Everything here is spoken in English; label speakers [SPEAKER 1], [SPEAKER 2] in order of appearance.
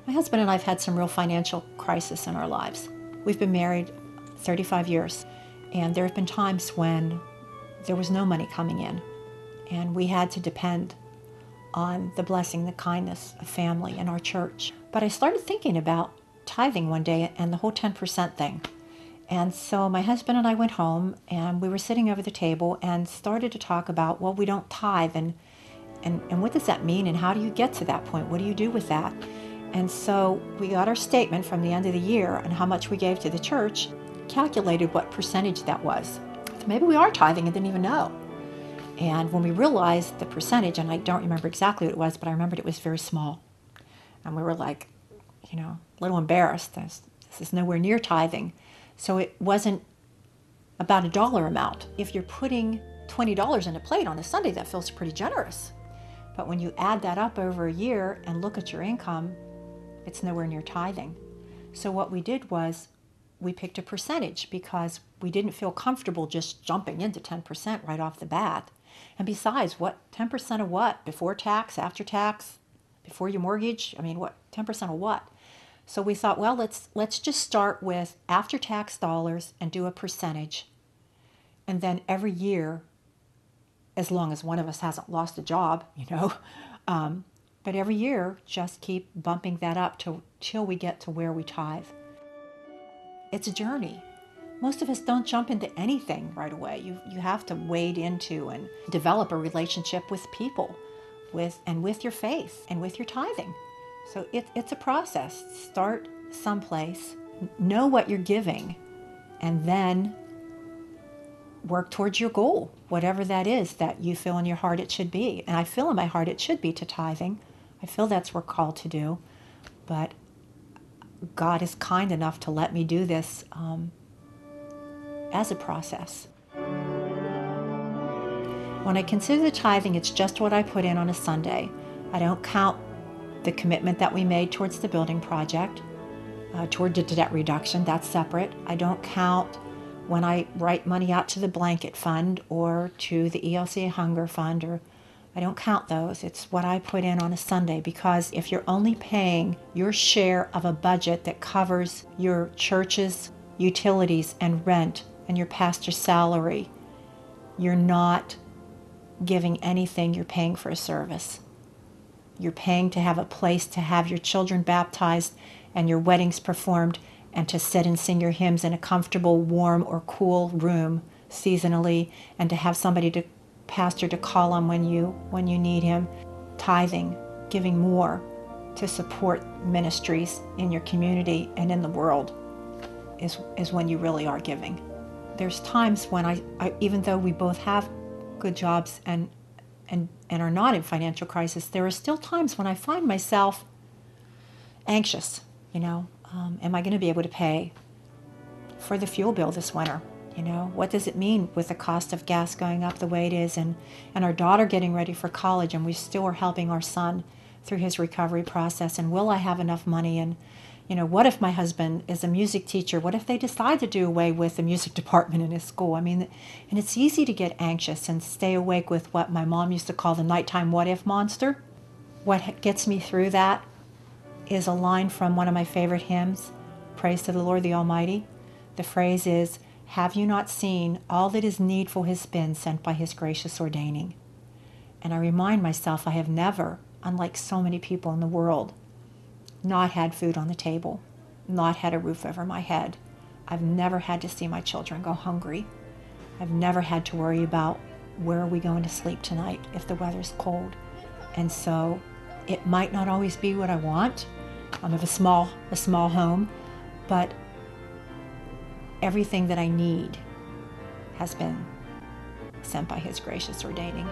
[SPEAKER 1] My husband and I have had some real financial crisis in our lives. We've been married 35 years, and there have been times when there was no money coming in, and we had to depend on the blessing, the kindness of family and our church. But I started thinking about tithing one day and the whole 10% thing. And so my husband and I went home, and we were sitting over the table and started to talk about, well, we don't tithe, and what does that mean, and how do you get to that point? What do you do with that? And so we got our statement from the end of the year on how much we gave to the church, calculated what percentage that was. So maybe we are tithing and didn't even know. And when we realized the percentage, and I don't remember exactly what it was, but I remembered it was very small. And we were like, a little embarrassed. This is nowhere near tithing. So it wasn't about a dollar amount. If you're putting $20 in a plate on a Sunday, that feels pretty generous. But when you add that up over a year and look at your income, it's nowhere near tithing. So what we did was we picked a percentage because we didn't feel comfortable just jumping into 10% right off the bat. And besides, what 10% of what? Before tax, after tax, before your mortgage? What 10% of what? So we thought, well, let's just start with after-tax dollars and do a percentage. And then every year, as long as one of us hasn't lost a job, but every year, just keep bumping that up till we get to where we tithe. It's a journey. Most of us don't jump into anything right away. You have to wade into and develop a relationship with people, with your faith, and with your tithing. So it's a process. Start someplace, know what you're giving, and then work towards your goal, whatever that is that you feel in your heart it should be. And I feel in my heart it should be to tithing. I feel that's what we're called to do. But God is kind enough to let me do this as a process. When I consider the tithing, it's just what I put in on a Sunday. I don't count the commitment that we made towards the building project, toward the debt reduction. That's separate. I don't count when I write money out to the blanket fund or to the ELCA Hunger Fund, or I don't count those. It's what I put in on a Sunday, because if you're only paying your share of a budget that covers your church's utilities and rent and your pastor's salary, you're not giving anything. You're paying for a service. You're paying to have a place to have your children baptized and your weddings performed, and to sit and sing your hymns in a comfortable, warm, or cool room seasonally, and to have pastor to call on when you need him. Tithing, giving more to support ministries in your community and in the world is when you really are giving. There's times when I even though we both have good jobs and are not in financial crisis, there are still times when I find myself anxious. Am I going to be able to pay for the fuel bill this winter? What does it mean with the cost of gas going up the way it is, and our daughter getting ready for college, and we still are helping our son through his recovery process, and will I have enough money? And what if my husband is a music teacher? What if they decide to do away with the music department in his school? And it's easy to get anxious and stay awake with what my mom used to call the nighttime what-if monster. What gets me through that is a line from one of my favorite hymns, Praise to the Lord the Almighty. The phrase is, "Have you not seen all that is needful has been sent by his gracious ordaining?" And I remind myself I have never, unlike so many people in the world, not had food on the table, not had a roof over my head. I've never had to see my children go hungry. I've never had to worry about where are we going to sleep tonight if the weather's cold. And so it might not always be what I want. I have a small home, but everything that I need has been sent by his gracious ordaining.